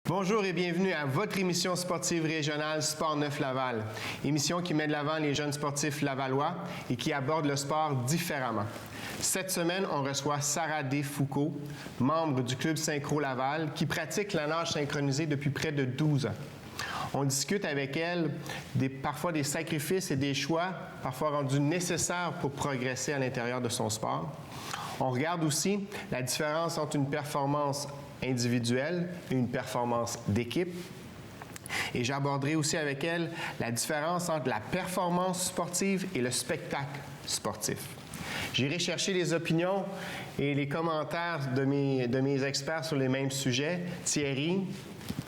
Bonjour et bienvenue à votre émission sportive régionale Sport Neuf Laval. Émission qui met de l'avant les jeunes sportifs lavallois et qui aborde le sport différemment. Cette semaine, on reçoit Sarah Desfoucault, membre du Club Synchro Laval, qui pratique la nage synchronisée depuis près de 12 ans. On discute avec elle parfois des sacrifices et des choix, parfois rendus nécessaires pour progresser à l'intérieur de son sport. On regarde aussi la différence entre une performance individuelle et une performance d'équipe. Et j'aborderai aussi avec elle la différence entre la performance sportive et le spectacle sportif. J'irai chercher les opinions et les commentaires de mes experts sur les mêmes sujets, Thierry,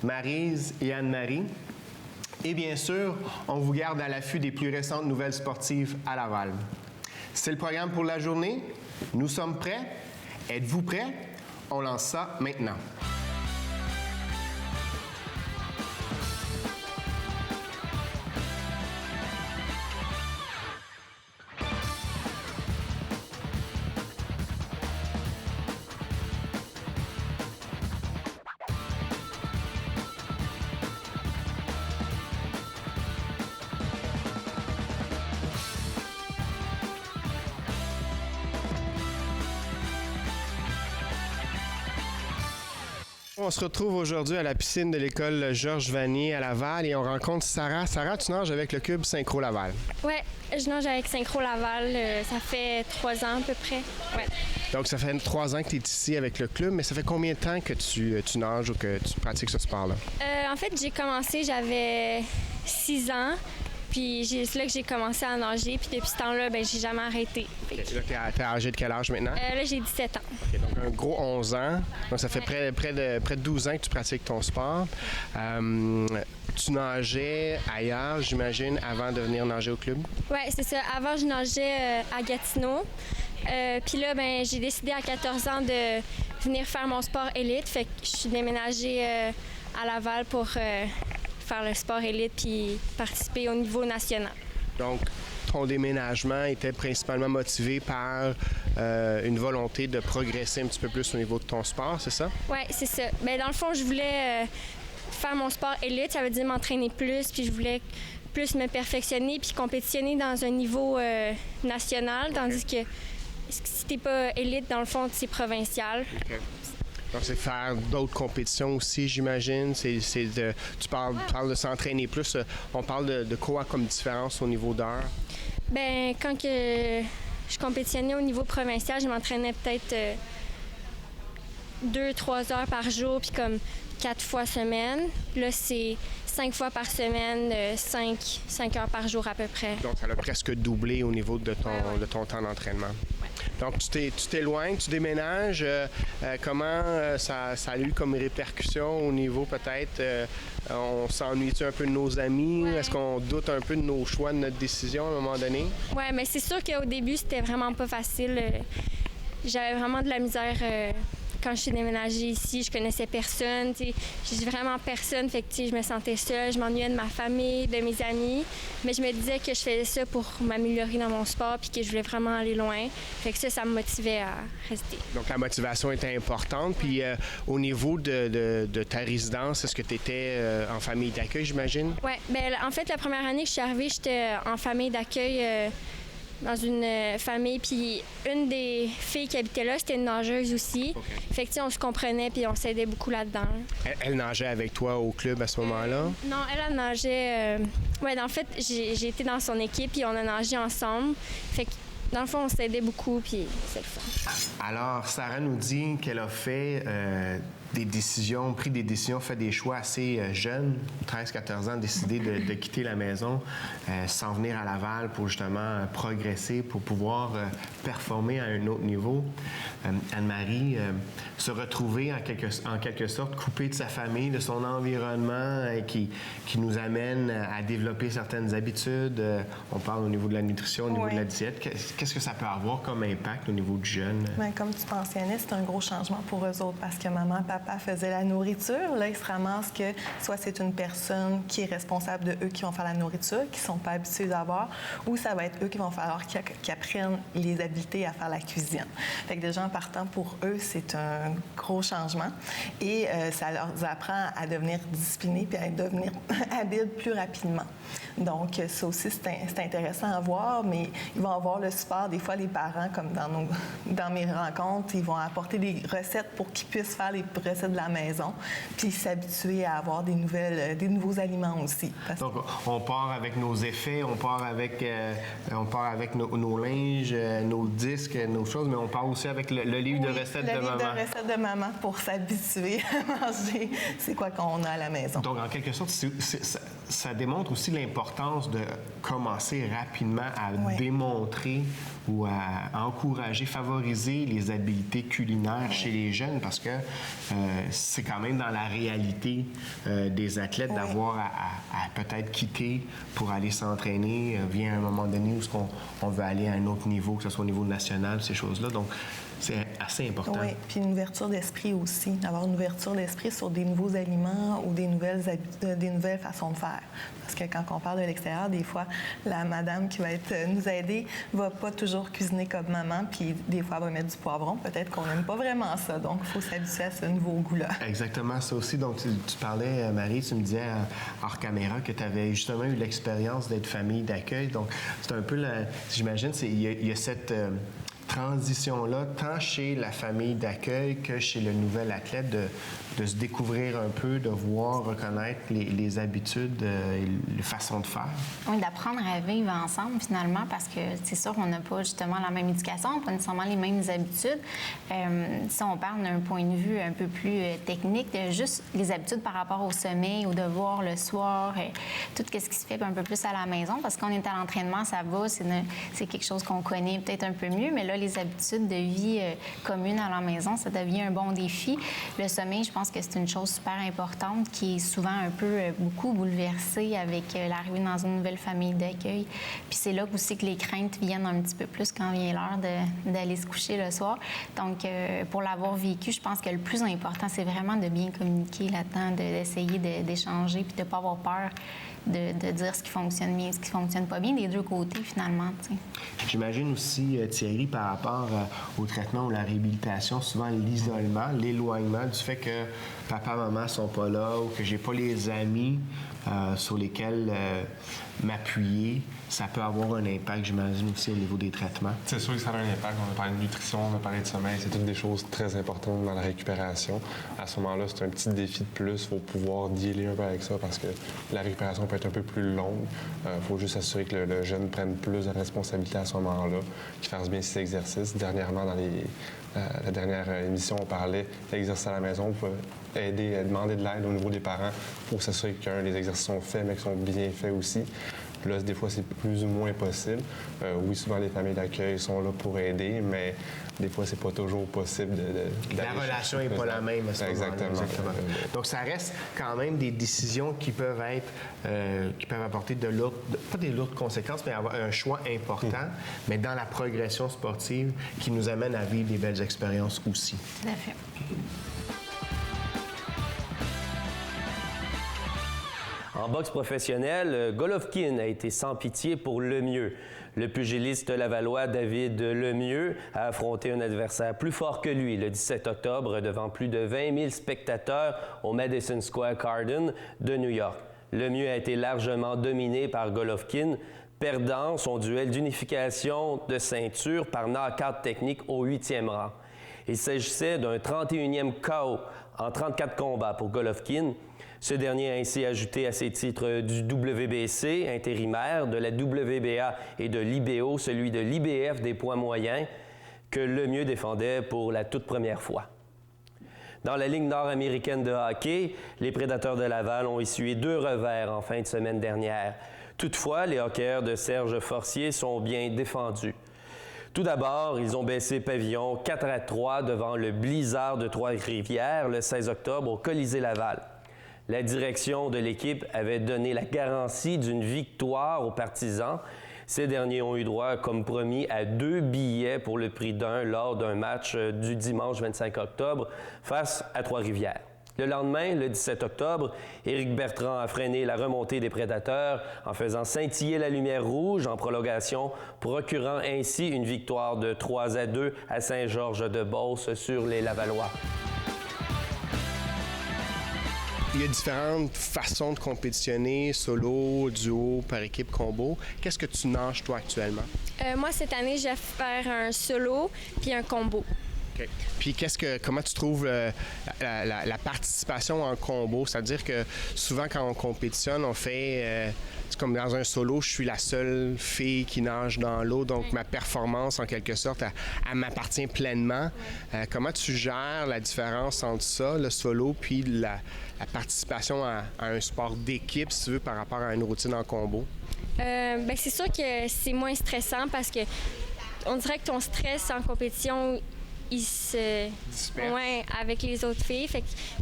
Maryse et Anne-Marie. Et bien sûr, on vous garde à l'affût des plus récentes nouvelles sportives à Laval. C'est le programme pour la journée. Nous sommes prêts. Êtes-vous prêts? On lance ça maintenant. On se retrouve aujourd'hui à la piscine de l'école Georges Vanier à Laval et on rencontre Sarah. Sarah, tu nages avec le club Synchro Laval. Oui, je nage avec Synchro Laval. Ça fait 3 ans à peu près. Ouais. Donc, ça fait 3 ans que tu es ici avec le club, mais ça fait combien de temps que tu nages ou que tu pratiques ce sport-là? En fait, j'ai commencé, j'avais 6 ans. Puis c'est là que j'ai commencé à nager. Puis depuis ce temps-là, j'ai jamais arrêté. Okay. Là, t'es âgé de quel âge maintenant? Là, j'ai 17 ans. Okay, donc un gros 11 ans. Donc ça fait près de 12 ans que tu pratiques ton sport. Tu nageais ailleurs, j'imagine, avant de venir nager au club? Oui, c'est ça. Avant, je nageais à Gatineau. Puis là, j'ai décidé à 14 ans de venir faire mon sport élite. Fait que je suis déménagée à Laval pour faire le sport élite puis participer au niveau national. Donc, ton déménagement était principalement motivé par une volonté de progresser un petit peu plus au niveau de ton sport, c'est ça? Oui, c'est ça. Dans le fond, je voulais faire mon sport élite, ça veut dire m'entraîner plus, puis je voulais plus me perfectionner puis compétitionner dans un niveau national, tandis que si t'es pas élite, dans le fond, c'est provincial. Okay. Donc, c'est faire d'autres compétitions aussi, j'imagine. Tu parles de s'entraîner plus. On parle de quoi comme différence au niveau d'heure? Quand que je compétitionnais au niveau provincial, je m'entraînais peut-être 2-3 heures par jour, puis comme 4 fois semaine. Là, c'est 5 fois par semaine, 5 heures par jour à peu près. Donc, ça a presque doublé au niveau de ton temps d'entraînement. Ouais. Donc, tu t'éloignes, tu déménages. Comment ça a eu comme répercussion au niveau peut-être, on s'ennuie-tu un peu de nos amis? Ouais. Est-ce qu'on doute un peu de nos choix, de notre décision à un moment donné? Oui, mais c'est sûr qu'au début, c'était vraiment pas facile. J'avais vraiment de la misère quand je suis déménagée ici. Je connaissais personne. J'ai vraiment personne. Fait que je me sentais seule. Je m'ennuyais de ma famille, de mes amis. Mais je me disais que je faisais ça pour m'améliorer dans mon sport puis que je voulais vraiment aller loin. Fait que ça me motivait à rester. Donc, la motivation était importante. Puis, au niveau de ta résidence, est-ce que tu étais en famille d'accueil, j'imagine? Oui. En fait, la première année que je suis arrivée, j'étais en famille d'accueil dans une famille. Puis une des filles qui habitait là, c'était une nageuse aussi. Okay. Fait que on se comprenait puis on s'aidait beaucoup là-dedans. Elle nageait avec toi au club à ce moment-là? Non, elle nageait... en fait, j'ai été dans son équipe puis on a nagé ensemble. Fait que dans le fond, on s'aidait beaucoup puis c'est le fun. Alors, Sarah nous dit qu'elle a fait pris des décisions, fait des choix assez jeunes, 13-14 ans, décidé de quitter la maison, s'en venir à Laval pour justement progresser, pour pouvoir performer à un autre niveau. Anne-Marie, se retrouver en quelque sorte coupée de sa famille, de son environnement qui nous amène à développer certaines habitudes. On parle au niveau de la nutrition, au niveau de la diète. Qu'est-ce que ça peut avoir comme impact au niveau du jeune? Comme tu mentionnais, c'est un gros changement pour eux autres parce que maman, papa papa faisait la nourriture. Là, ils se ramassent que soit c'est une personne qui est responsable de eux qui vont faire la nourriture, qui ne sont pas habitués d'avoir, ou ça va être eux qui vont falloir qu'ils apprennent les habiletés à faire la cuisine. Fait que déjà, en partant, pour eux, c'est un gros changement. Et ça leur apprend à devenir disciplinés puis à devenir habiles plus rapidement. Donc, ça aussi, c'est intéressant à voir, mais ils vont avoir le support. Des fois, les parents, comme dans mes rencontres, ils vont apporter des recettes pour qu'ils puissent faire les recettes de la maison, puis s'habituer à avoir des nouveaux aliments aussi. Donc, on part avec nos effets, on part avec nos linges, nos disques, nos choses, mais on part aussi avec le livre de recettes de maman. Le livre de recettes de maman pour s'habituer à manger c'est quoi qu'on a à la maison. Donc, en quelque sorte, ça démontre aussi l'importance de commencer rapidement à démontrer ou à encourager, favoriser les habiletés culinaires chez les jeunes parce que c'est quand même dans la réalité des athlètes d'avoir à peut-être quitter pour aller s'entraîner vient un moment donné où on veut aller à un autre niveau, que ce soit au niveau national, ces choses-là. Donc, c'est assez important. Oui, puis une ouverture d'esprit aussi, d'avoir une ouverture d'esprit sur des nouveaux aliments ou des nouvelles façons de faire. Parce que quand on parle de l'extérieur, des fois, la madame qui va nous aider va pas toujours cuisiner comme maman, puis des fois, elle va mettre du poivron. Peut-être qu'on n'aime pas vraiment ça, donc il faut s'habituer à ce nouveau goût-là. Exactement, ça aussi. Donc, tu parlais, Marie, tu me disais hors caméra que tu avais justement eu l'expérience d'être famille d'accueil. Donc, c'est un peu, j'imagine, il y a cette transition-là, tant chez la famille d'accueil que chez le nouvel athlète, de se découvrir un peu, de voir, reconnaître les habitudes et les façons de faire. Oui, d'apprendre à vivre ensemble, finalement, parce que c'est sûr qu'on n'a pas justement la même éducation, pas nécessairement les mêmes habitudes. Si on parle d'un point de vue un peu plus technique, juste les habitudes par rapport au sommeil, au devoir le soir, tout ce qui se fait un peu plus à la maison, parce qu'on est à l'entraînement, ça va, c'est quelque chose qu'on connaît peut-être un peu mieux, mais là, les habitudes de vie communes à la maison, ça devient un bon défi. Le sommeil, je pense que c'est une chose super importante qui est souvent beaucoup bouleversée avec l'arrivée dans une nouvelle famille d'accueil. Puis c'est là aussi que les craintes viennent un petit peu plus quand vient l'heure d'aller se coucher le soir. Donc, pour l'avoir vécu, je pense que le plus important, c'est vraiment de bien communiquer là-dedans, d'essayer d'échanger puis de ne pas avoir peur de dire ce qui fonctionne bien, ce qui ne fonctionne pas bien, des deux côtés, finalement. T'sais. J'imagine aussi, Thierry, par rapport au traitement ou la réhabilitation, souvent l'isolement, l'éloignement du fait que papa, maman ne sont pas là ou que j'ai pas les amis sur lesquels m'appuyer, ça peut avoir un impact, j'imagine, aussi au niveau des traitements. C'est sûr que ça a un impact. On a parlé de nutrition, on a parlé de sommeil. C'est toutes des choses très importantes dans la récupération. À ce moment-là, c'est un petit défi de plus. Il faut pouvoir dealer un peu avec ça parce que la récupération peut être un peu plus longue. Il faut juste s'assurer que le jeune prenne plus de responsabilités à ce moment-là, qu'il fasse bien ses exercices. Dernièrement, dans la dernière émission, on parlait d'exercices à la maison. On peut demander de l'aide au niveau des parents pour s'assurer que les exercices sont faits, mais qu'ils sont bien faits aussi. Là, des fois, c'est plus ou moins possible. Oui, souvent, les familles d'accueil sont là pour aider, mais des fois, c'est pas toujours possible la relation n'est pas la même à ce moment-là. Exactement. Donc, ça reste quand même des décisions qui peuvent apporter pas des lourdes conséquences, mais avoir un choix important, mais dans la progression sportive qui nous amène à vivre des belles expériences aussi. Tout à fait. En boxe professionnelle, Golovkin a été sans pitié pour Lemieux. Le pugiliste lavallois David Lemieux a affronté un adversaire plus fort que lui le 17 octobre devant plus de 20 000 spectateurs au Madison Square Garden de New York. Lemieux a été largement dominé par Golovkin, perdant son duel d'unification de ceinture par knock-out technique au 8e rang. Il s'agissait d'un 31e KO en 34 combats pour Golovkin. Ce dernier a ainsi ajouté à ses titres du WBC intérimaire, de la WBA et de l'IBO, celui de l'IBF des poids moyens, que Lemieux défendait pour la toute première fois. Dans la Ligue nord-américaine de hockey, les Prédateurs de Laval ont essuyé 2 revers en fin de semaine dernière. Toutefois, les hockeyeurs de Serge Forcier sont bien défendus. Tout d'abord, ils ont baissé pavillon 4-3 devant le Blizzard de Trois-Rivières le 16 octobre au Colisée Laval. La direction de l'équipe avait donné la garantie d'une victoire aux partisans. Ces derniers ont eu droit, comme promis, à 2 billets pour le prix d'un lors d'un match du dimanche 25 octobre face à Trois-Rivières. Le lendemain, le 17 octobre, Éric Bertrand a freiné la remontée des Prédateurs en faisant scintiller la lumière rouge en prolongation, procurant ainsi une victoire de 3-2 à Saint-Georges-de-Beauce sur les Lavallois. Il y a différentes façons de compétitionner, solo, duo, par équipe, combo. Qu'est-ce que tu nages, toi, actuellement? Moi, cette année, je vais faire un solo puis un combo. Okay. Puis comment tu trouves la participation en combo? C'est-à-dire que souvent, quand on compétitionne, on fait... c'est comme dans un solo, je suis la seule fille qui nage dans l'eau, donc ma performance, en quelque sorte, elle m'appartient pleinement. Comment tu gères la différence entre ça, le solo, puis la participation à un sport d'équipe, si tu veux, par rapport à une routine en combo? Bien, c'est sûr que c'est moins stressant parce que on dirait que ton stress en compétition, il se disperse avec les autres filles.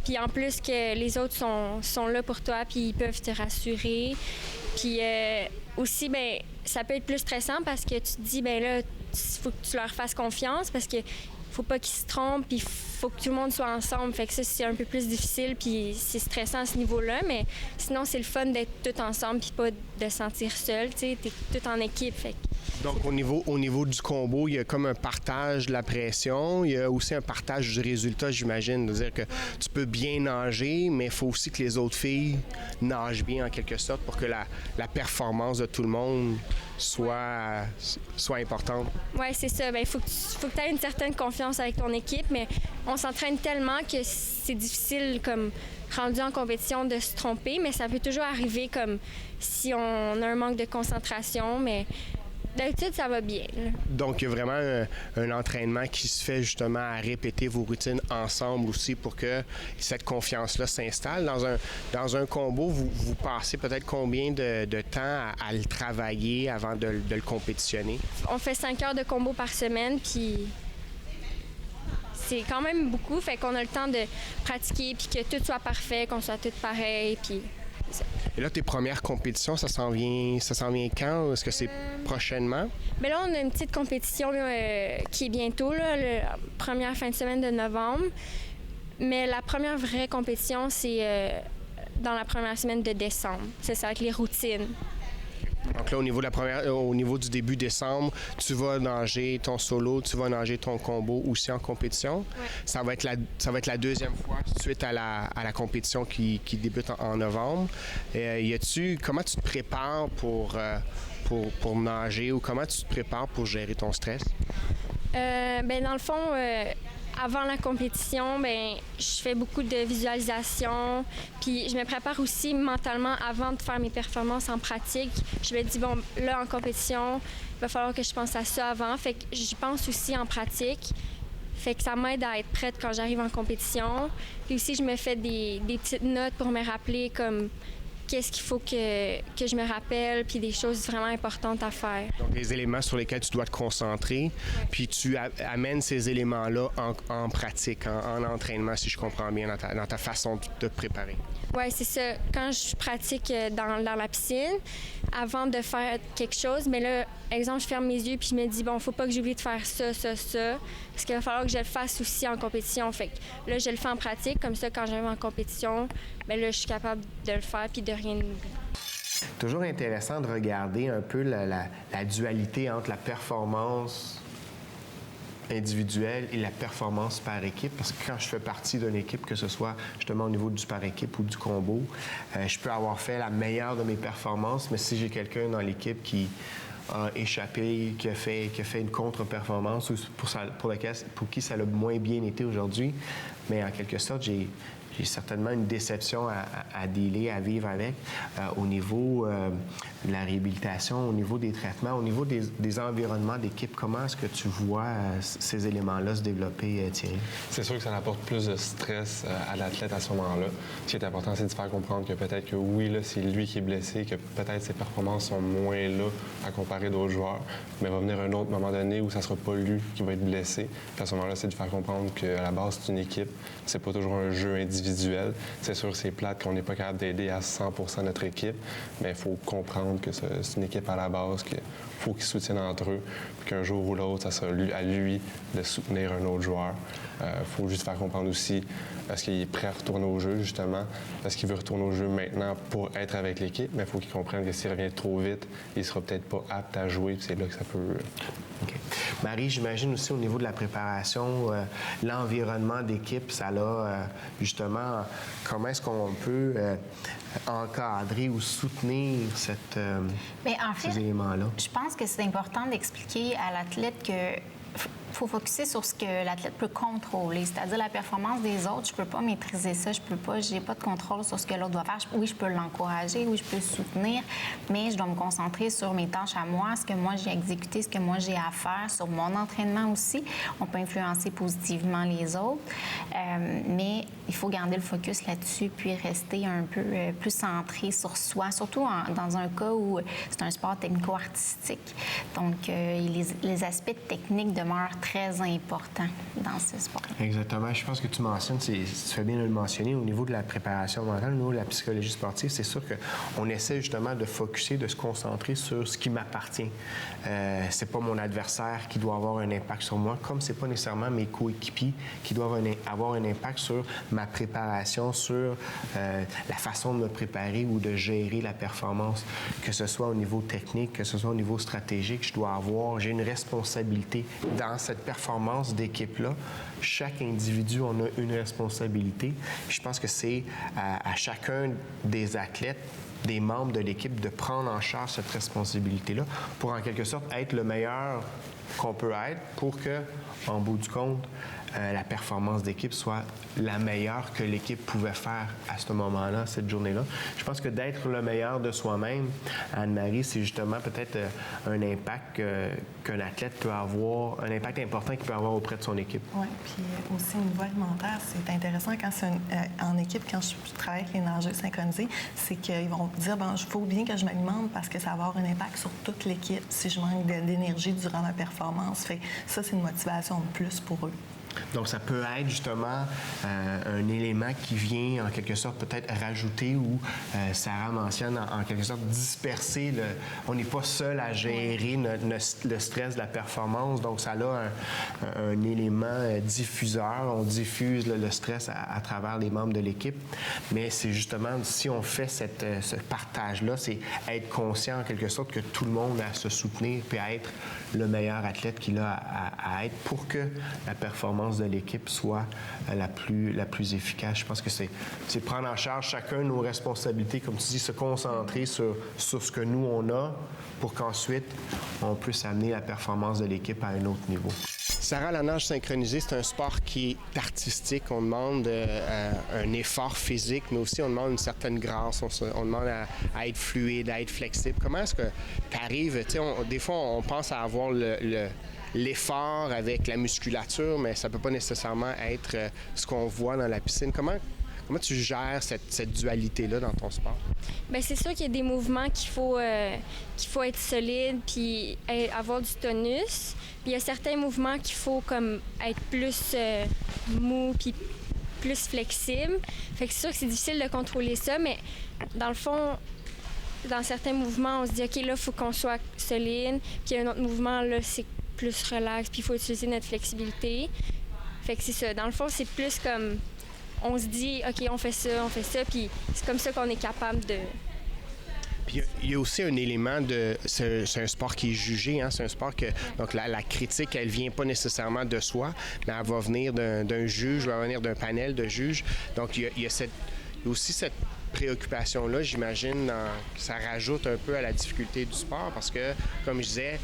Puis en plus que les autres sont là pour toi, puis ils peuvent te rassurer. Puis aussi, ben ça peut être plus stressant parce que tu te dis, ben là, il faut que tu leur fasses confiance parce que faut pas qu'ils se trompent, puis faut que tout le monde soit ensemble. Fait que ça, c'est un peu plus difficile, puis c'est stressant à ce niveau-là, mais sinon, c'est le fun d'être tout ensemble, puis pas de se sentir seul, tu sais, t'es tout en équipe, fait que... Donc, au niveau du combo, il y a comme un partage de la pression. Il y a aussi un partage du résultat, j'imagine. De dire que tu peux bien nager, mais il faut aussi que les autres filles nagent bien, en quelque sorte, pour que la performance de tout le monde soit importante. Oui, c'est ça. Bien, faut que tu aies une certaine confiance avec ton équipe, mais on s'entraîne tellement que c'est difficile, comme rendu en compétition, de se tromper, mais ça peut toujours arriver comme si on a un manque de concentration, mais... D'habitude, ça va bien. Là. Donc, il y a vraiment un entraînement qui se fait justement à répéter vos routines ensemble aussi pour que cette confiance-là s'installe. Dans un combo, vous passez peut-être combien de temps à le travailler avant de le compétitionner? On fait 5 heures de combo par semaine, puis c'est quand même beaucoup. Fait qu'on a le temps de pratiquer, puis que tout soit parfait, qu'on soit tous pareils, puis... Et là, tes premières compétitions, ça s'en vient quand? Est-ce que c'est prochainement? Bien là, on a une petite compétition qui est bientôt, là, la première fin de semaine de novembre. Mais la première vraie compétition, c'est dans la première semaine de décembre. C'est ça, avec les routines. Donc là, au niveau du début décembre, tu vas nager ton solo, tu vas nager ton combo aussi en compétition. Ouais. Ça va être la deuxième fois suite à la compétition qui débute en novembre. Comment tu te prépares pour nager ou comment tu te prépares pour gérer ton stress? Bien, dans le fond, avant la compétition, bien, je fais beaucoup de visualisation. Puis je me prépare aussi mentalement avant de faire mes performances en pratique. Je me dis, bon, là, en compétition, il va falloir que je pense à ça avant. Fait que j'y pense aussi en pratique. Fait que ça m'aide à être prête quand j'arrive en compétition. Puis aussi, je me fais des petites notes pour me rappeler comme qu'est-ce qu'il faut que je me rappelle, puis des choses vraiment importantes à faire. Donc, des éléments sur lesquels tu dois te concentrer, puis tu amènes ces éléments-là en pratique, en entraînement, si je comprends bien, dans ta façon de te préparer. Oui, c'est ça. Quand je pratique dans la piscine, avant de faire quelque chose, mais là, exemple, je ferme mes yeux puis je me dis, bon, faut pas que j'oublie de faire ça, ça, ça, parce qu'il va falloir que je le fasse aussi en compétition. Fait que là, je le fais en pratique, comme ça, quand j'arrive en compétition, bien là, je suis capable de le faire puis de rien oublier. Toujours intéressant de regarder un peu la dualité entre la performance individuelle et la performance par équipe, parce que quand je fais partie d'une équipe, que ce soit justement au niveau du par équipe ou du combo, je peux avoir fait la meilleure de mes performances, mais si j'ai quelqu'un dans l'équipe qui a échappé, qui a fait une contre-performance ou pour qui ça a moins bien été aujourd'hui, mais en quelque sorte, j'ai certainement une déception à dealer, à vivre avec au niveau de la réhabilitation, au niveau des traitements, au niveau des environnements d'équipe. Comment est-ce que tu vois ces éléments-là se développer, Thierry? C'est sûr que ça apporte plus de stress à l'athlète à ce moment-là. Ce qui est important, c'est de faire comprendre que peut-être que oui, là, c'est lui qui est blessé, que peut-être ses performances sont moins là à comparer d'autres joueurs, mais il va venir un autre moment donné où ça ne sera pas lui qui va être blessé. Puis à ce moment-là, c'est de faire comprendre qu'à la base, c'est une équipe, c'est pas toujours un jeu individuel individuel. C'est sûr, c'est plate qu'on n'est pas capable d'aider à 100% notre équipe, mais il faut comprendre que c'est une équipe à la base, qu'il faut qu'ils se soutiennent entre eux, puis qu'un jour ou l'autre, ça sera à lui de soutenir un autre joueur. Faut juste faire comprendre aussi est-ce qu'il est prêt à retourner au jeu, justement, est-ce qu'il veut retourner au jeu maintenant pour être avec l'équipe, mais il faut qu'il comprenne que s'il revient trop vite, il sera peut-être pas apte à jouer, puis c'est là que ça peut... OK. Marie, j'imagine aussi au niveau de la préparation, l'environnement d'équipe, ça a justement, comment est-ce qu'on peut encadrer ou soutenir Mais en fait, ces éléments-là? Je pense que c'est important d'expliquer à l'athlète que faut focuser sur ce que l'athlète peut contrôler, c'est-à-dire la performance des autres. Je peux pas maîtriser ça, j'ai pas de contrôle sur ce que l'autre doit faire. Oui, je peux l'encourager, oui, je peux le soutenir, mais je dois me concentrer sur mes tâches à moi, ce que moi j'ai exécuté, ce que moi j'ai à faire, sur mon entraînement aussi. On peut influencer positivement les autres, mais il faut garder le focus là-dessus, puis rester un peu plus centré sur soi, surtout dans un cas où c'est un sport technico-artistique. Donc, les aspects techniques demeurent très importants dans ce sport. Exactement. Je pense que tu mentionnes, tu fais bien de le mentionner, au niveau de la préparation mentale, au niveau de la psychologie sportive, c'est sûr qu'on essaie justement de focusser, de se concentrer sur ce qui m'appartient. C'est pas mon adversaire qui doit avoir un impact sur moi, comme c'est pas nécessairement mes coéquipiers qui doivent avoir un impact sur ma préparation, sur la façon de me préparer ou de gérer la performance, que ce soit au niveau technique, que ce soit au niveau stratégique. J'ai une responsabilité dans cette performance d'équipe-là. Chaque individu en a une responsabilité. Je pense que c'est à chacun des athlètes, des membres de l'équipe, de prendre en charge cette responsabilité-là pour, en quelque sorte, être le meilleur qu'on peut être pour que, en bout du compte, la performance d'équipe soit la meilleure que l'équipe pouvait faire à ce moment-là, cette journée-là. Je pense que d'être le meilleur de soi-même, Anne-Marie, c'est justement peut-être un impact qu'un athlète peut avoir, un impact important qu'il peut avoir auprès de son équipe. Oui, puis aussi au niveau alimentaire, c'est intéressant quand c'est en équipe, quand je travaille avec les nageurs synchronisés, c'est qu'ils vont dire, il faut bien que je m'alimente parce que ça va avoir un impact sur toute l'équipe si je manque d'énergie durant ma performance. Fait ça, c'est une motivation de plus pour eux. Donc, ça peut être justement un élément qui vient, en quelque sorte, peut-être rajouter ou, Sarah mentionne, en quelque sorte, disperser. On n'est pas seul à gérer le stress de la performance. Donc, ça a un élément diffuseur. On diffuse le stress à travers les membres de l'équipe. Mais c'est justement, si on fait ce partage-là, c'est être conscient, en quelque sorte, que tout le monde a à se soutenir puis à être le meilleur athlète qu'il a à être pour que la performance de l'équipe soit la plus efficace. Je pense que c'est prendre en charge chacun nos responsabilités, comme tu dis, se concentrer sur ce que nous, on a pour qu'ensuite, on puisse amener la performance de l'équipe à un autre niveau. Sarah, la nage synchronisée, c'est un sport qui est artistique. On demande un effort physique, mais aussi on demande une certaine grâce. On demande à être fluide, à être flexible. Comment est-ce que tu arrives? Des fois, on pense à avoir l'effort avec la musculature, mais ça ne peut pas nécessairement être ce qu'on voit dans la piscine. Comment tu gères cette dualité-là dans ton sport? Bien, c'est sûr qu'il y a des mouvements qu'il faut être solide puis avoir du tonus. Puis il y a certains mouvements qu'il faut comme être plus mou puis plus flexible. Fait que c'est sûr que c'est difficile de contrôler ça, mais dans le fond, dans certains mouvements, on se dit OK, là, il faut qu'on soit solide. Puis il y a un autre mouvement, là, c'est plus relax, puis il faut utiliser notre flexibilité. Fait que c'est ça. Dans le fond, c'est plus comme on se dit OK, on fait ça, puis c'est comme ça qu'on est capable de... Puis il y a aussi un élément de... C'est un sport qui est jugé, hein? C'est un sport que... Donc la critique, elle vient pas nécessairement de soi, mais elle va venir d'un juge, elle va venir d'un panel de juges. Donc il y a aussi cette préoccupation-là, j'imagine, ça rajoute un peu à la difficulté du sport parce que, comme je disais,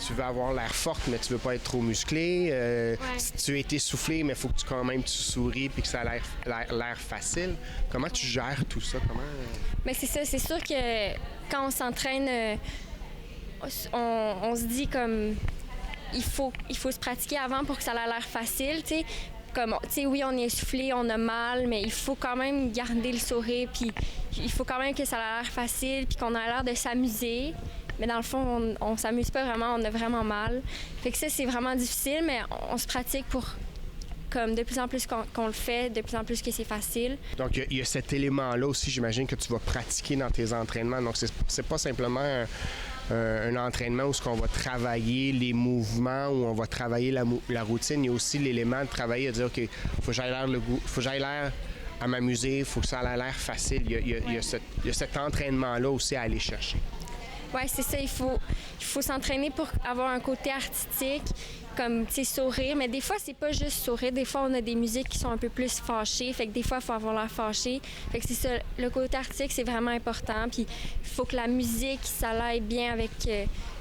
tu veux avoir l'air forte, mais tu veux pas être trop musclé. Tu es essoufflé, mais il faut que tu souris puis que ça a l'air facile. Comment tu gères tout ça? Mais c'est ça, c'est sûr que quand on s'entraîne, on se dit comme il faut se pratiquer avant pour que ça ait l'air facile, tu sais. Comme, tu sais, oui, on est essoufflé, on a mal, mais il faut quand même garder le sourire, puis il faut quand même que ça ait l'air facile, puis qu'on a l'air de s'amuser. Mais dans le fond, on s'amuse pas vraiment, on a vraiment mal. Fait que ça, c'est vraiment difficile, mais on se pratique pour comme de plus en plus qu'on le fait, de plus en plus que c'est facile. Donc, il y a cet élément-là aussi, j'imagine, que tu vas pratiquer dans tes entraînements. Donc, c'est pas simplement un entraînement où on va travailler les mouvements, où on va travailler la routine. Il y a aussi l'élément de travailler, de dire, OK, faut que j'aille l'air à m'amuser, il faut que ça ait l'air facile. Il y a cet entraînement-là aussi à aller chercher. Oui, c'est ça. Il faut s'entraîner pour avoir un côté artistique, comme, tu sais, sourire. Mais des fois, c'est pas juste sourire. Des fois, on a des musiques qui sont un peu plus fâchées. Fait que des fois, il faut avoir l'air fâché. Fait que c'est ça. Le côté artistique, c'est vraiment important. Puis il faut que la musique, ça aille bien avec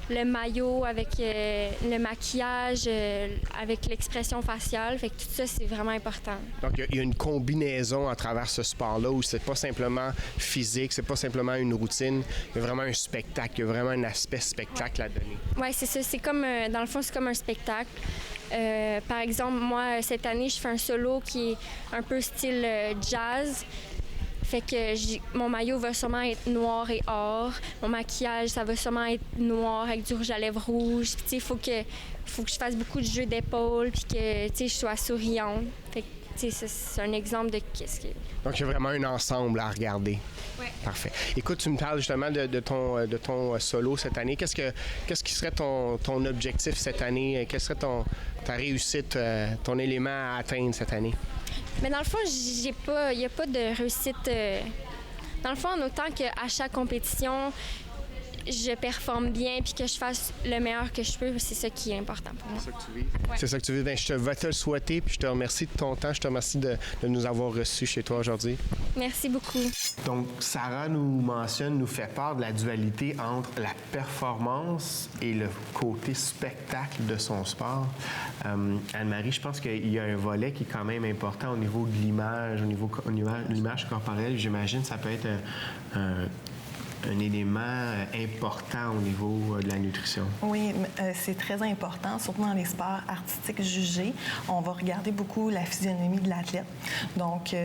le maillot, avec le maquillage, avec l'expression faciale. Fait que tout ça, c'est vraiment important. Donc, il y a une combinaison à travers ce sport-là où c'est pas simplement physique, c'est pas simplement une routine, il y a vraiment un spectacle, il y a vraiment un aspect spectacle à donner. Oui, c'est ça. C'est comme, dans le fond, c'est comme un spectacle. Par exemple, moi, cette année, je fais un solo qui est un peu style jazz. Fait que mon maillot va sûrement être noir et or. Mon maquillage, ça va sûrement être noir avec du rouge à lèvres rouge. Puis, il faut que je fasse beaucoup de jeux d'épaules puis que, je sois souriante. Fait que, c'est un exemple de qu'est-ce que... Donc, il y a vraiment un ensemble à regarder. Oui. Parfait. Écoute, tu me parles justement de ton solo cette année. Qu'est-ce qui serait ton objectif cette année? Quelle serait ta réussite, ton élément à atteindre cette année? Mais dans le fond, il n'y a pas de réussite. Dans le fond, en autant qu'à chaque compétition, je performe bien puis que je fasse le meilleur que je peux, c'est ça qui est important pour moi. C'est ça que tu vis? Ouais. C'est ça que tu vis. Bien, je vais te le souhaiter puis je te remercie de ton temps. Je te remercie de nous avoir reçus chez toi aujourd'hui. Merci beaucoup. Donc, Sarah nous fait part de la dualité entre la performance et le côté spectacle de son sport. Anne-Marie, je pense qu'il y a un volet qui est quand même important au niveau de l'image, au niveau de l'image corporelle. J'imagine que ça peut être un élément important au niveau de la nutrition. Oui, c'est très important, surtout dans les sports artistiques jugés. On va regarder beaucoup la physionomie de l'athlète. Donc,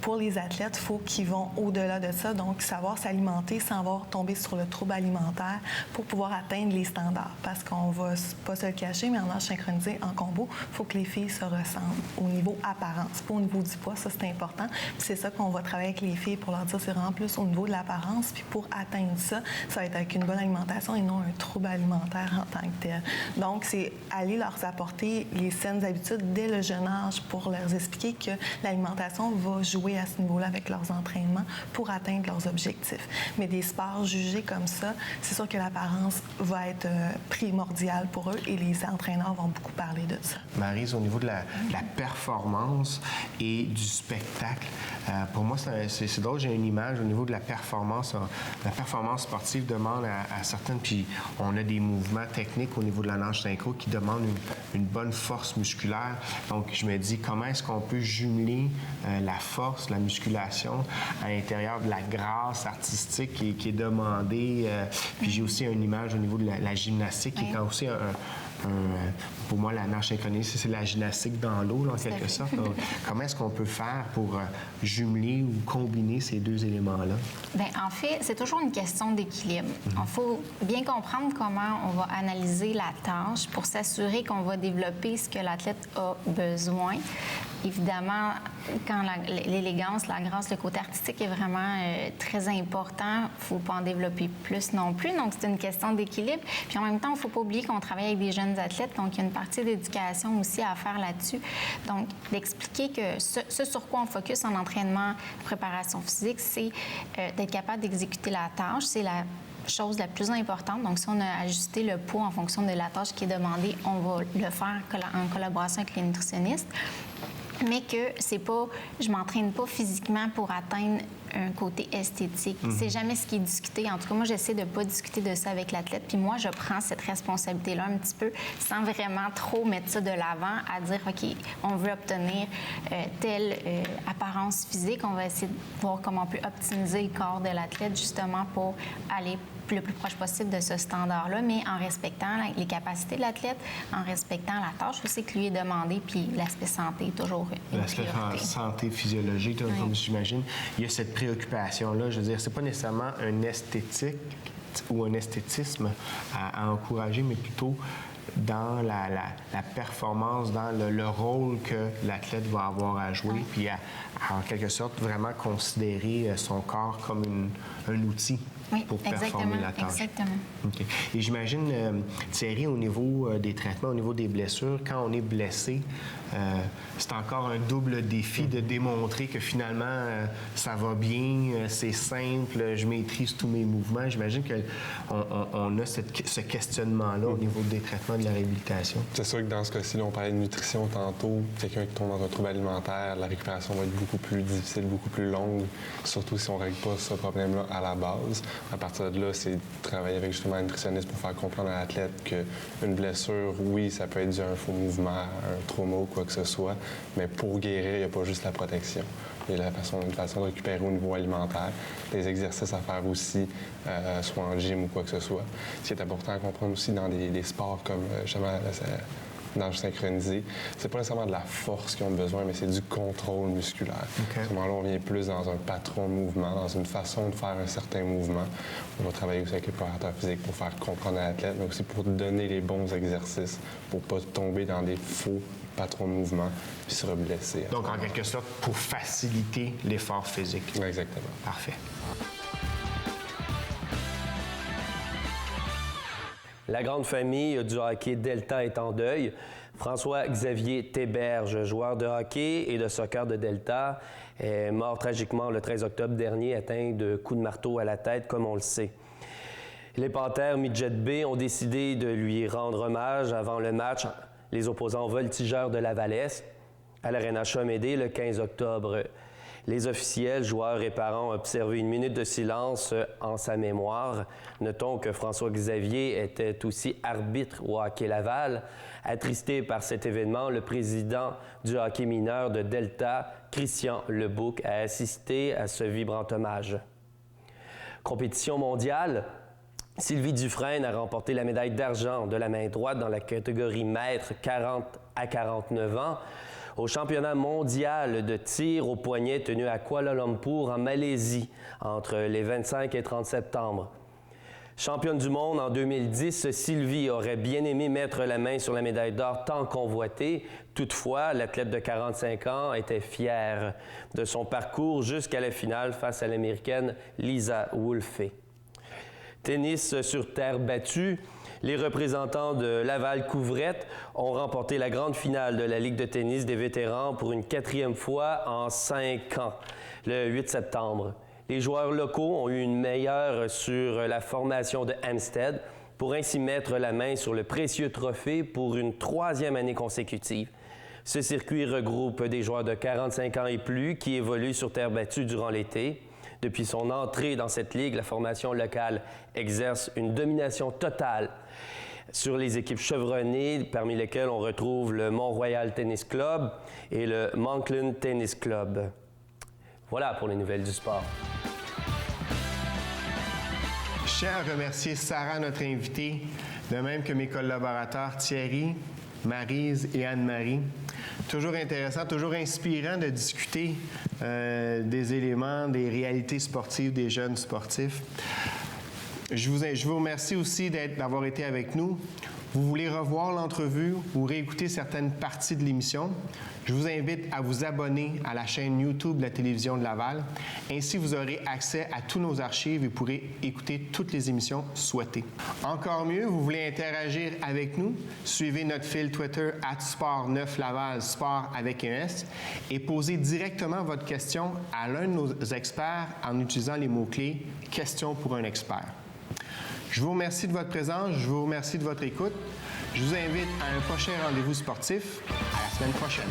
pour les athlètes, il faut qu'ils vont au-delà de ça, donc savoir s'alimenter sans avoir tombé sur le trouble alimentaire pour pouvoir atteindre les standards. Parce qu'on va pas se le cacher, mais en âge synchronisé, en combo, il faut que les filles se ressemblent au niveau apparence, pas au niveau du poids, ça c'est important. Puis c'est ça qu'on va travailler avec les filles pour leur dire, c'est vraiment plus au niveau de l'apparence, puis pour atteindre ça, ça va être avec une bonne alimentation et non un trouble alimentaire en tant que tel. Donc, c'est aller leur apporter les saines habitudes dès le jeune âge pour leur expliquer que l'alimentation va jouer à ce niveau-là avec leurs entraînements pour atteindre leurs objectifs. Mais des sports jugés comme ça, c'est sûr que l'apparence va être primordiale pour eux et les entraîneurs vont beaucoup parler de ça. Maryse, au niveau de la performance et du spectacle, pour moi, c'est drôle, j'ai une image au niveau de la performance. La performance sportive demande à certaines, puis on a des mouvements techniques au niveau de la nage synchro qui demandent une bonne force musculaire. Donc, je me dis, comment est-ce qu'on peut jumeler la force, la musculation à l'intérieur de la grâce artistique qui est demandée. Puis j'ai aussi une image au niveau de la gymnastique qui est aussi pour moi, la nage synchronisée, c'est la gymnastique dans l'eau, en quelque sorte. Donc, comment est-ce qu'on peut faire pour jumeler ou combiner ces deux éléments-là? Bien, en fait, c'est toujours une question d'équilibre. Il faut bien comprendre comment on va analyser la tâche pour s'assurer qu'on va développer ce que l'athlète a besoin. Évidemment, quand l'élégance, la grâce, le côté artistique est vraiment très important, il ne faut pas en développer plus non plus. Donc, c'est une question d'équilibre. Puis en même temps, il ne faut pas oublier qu'on travaille avec des jeunes athlètes, donc il y a une partie d'éducation aussi à faire là-dessus. Donc, d'expliquer que ce sur quoi on focus en entraînement, préparation physique, c'est d'être capable d'exécuter la tâche. C'est la chose la plus importante. Donc, si on a ajusté le poids en fonction de la tâche qui est demandée, on va le faire en collaboration avec les nutritionnistes. Mais que c'est pas, je m'entraîne pas physiquement pour atteindre un côté esthétique. C'est jamais ce qui est discuté. En tout cas, moi, j'essaie de pas discuter de ça avec l'athlète. Puis moi, je prends cette responsabilité-là un petit peu sans vraiment trop mettre ça de l'avant à dire, OK, on veut obtenir telle apparence physique. On va essayer de voir comment on peut optimiser le corps de l'athlète justement pour aller le plus proche possible de ce standard-là, mais en respectant les capacités de l'athlète, en respectant la tâche aussi qui lui est demandée, puis l'aspect santé est toujours une l'aspect priorité. santé physiologique, comme j'imagine. Il y a cette préoccupation-là. Je veux dire, c'est pas nécessairement un esthétique ou un esthétisme à encourager, mais plutôt dans la performance, dans le rôle que l'athlète va avoir à jouer, puis en quelque sorte, vraiment considérer son corps comme un outil pour performer la tâche. Exactement. OK. Et j'imagine, Thierry, au niveau des traitements, au niveau des blessures, quand on est blessé, c'est encore un double défi de démontrer que finalement, ça va bien, c'est simple, je maîtrise tous mes mouvements. J'imagine qu'on a ce questionnement-là au niveau des traitements de la réhabilitation. C'est sûr que dans ce cas-ci, on parlait de nutrition tantôt. Quelqu'un qui tombe dans un trouble alimentaire, la récupération va être beaucoup plus difficile, beaucoup plus longue, surtout si on ne règle pas ce problème-là à la base. À partir de là, c'est de travailler avec justement un nutritionniste pour faire comprendre à l'athlète qu'une blessure, oui, ça peut être dû à un faux mouvement, un trauma ou quoi que ce soit, mais pour guérir, il n'y a pas juste la protection. Il y a une façon de récupérer au niveau alimentaire, des exercices à faire aussi, soit en gym ou quoi que ce soit. Ce qui est important à comprendre aussi dans des sports comme justement nage synchronisé, c'est pas nécessairement de la force qu'ils ont besoin, mais c'est du contrôle musculaire. À ce moment-là, on vient plus dans un patron de mouvement, dans une façon de faire un certain mouvement. On va travailler aussi avec les préparateurs physiques pour faire comprendre à l'athlète, mais aussi pour donner les bons exercices, pour pas tomber dans des faux patrons de mouvement puis se reblesser. Donc, en quelque sorte, pour faciliter l'effort physique. Oui, exactement. Parfait. La grande famille du hockey Delta est en deuil. François-Xavier Théberge, joueur de hockey et de soccer de Delta, est mort tragiquement le 13 octobre dernier, atteint de coups de marteau à la tête, comme on le sait. Les Panthères Midget B ont décidé de lui rendre hommage avant le match, les opposants voltigeurs de Laval-Est, à l'Arena Chomédé le 15 octobre. Les officiels, joueurs et parents ont observé une minute de silence en sa mémoire. Notons que François-Xavier était aussi arbitre au hockey Laval. Attristé par cet événement, le président du hockey mineur de Delta, Christian Lebouc, a assisté à ce vibrant hommage. Compétition mondiale, Sylvie Dufresne a remporté la médaille d'argent de la main droite dans la catégorie maître 40 à 49 ans. Au championnat mondial de tir au poignet tenu à Kuala Lumpur, en Malaisie, entre les 25 et 30 septembre. Championne du monde en 2010, Sylvie aurait bien aimé mettre la main sur la médaille d'or tant convoitée. Toutefois, l'athlète de 45 ans était fière de son parcours jusqu'à la finale face à l'Américaine Lisa Wolfe. Tennis sur terre battue. Les représentants de Laval-Couvrette ont remporté la grande finale de la Ligue de tennis des vétérans pour une 4e fois en 5 ans, le 8 septembre. Les joueurs locaux ont eu une meilleure sur la formation de Hampstead pour ainsi mettre la main sur le précieux trophée pour une 3e année consécutive. Ce circuit regroupe des joueurs de 45 ans et plus qui évoluent sur terre battue durant l'été. Depuis son entrée dans cette ligue, la formation locale exerce une domination totale sur les équipes chevronnées, parmi lesquelles on retrouve le Mont-Royal Tennis Club et le Monkland Tennis Club. Voilà pour les nouvelles du sport. Je tiens à remercier Sarah, notre invitée, de même que mes collaborateurs Thierry, Maryse et Anne-Marie. Toujours intéressant, toujours inspirant de discuter des éléments, des réalités sportives des jeunes sportifs. Je vous remercie aussi d'avoir été avec nous. Vous voulez revoir l'entrevue ou réécouter certaines parties de l'émission? Je vous invite à vous abonner à la chaîne YouTube de la Télévision de Laval. Ainsi, vous aurez accès à tous nos archives et pourrez écouter toutes les émissions souhaitées. Encore mieux, vous voulez interagir avec nous? Suivez notre fil Twitter @sport9laval, sport avec un S, et posez directement votre question à l'un de nos experts en utilisant les mots-clés « Question pour un expert ». Je vous remercie de votre présence, je vous remercie de votre écoute. Je vous invite à un prochain rendez-vous sportif. À la semaine prochaine.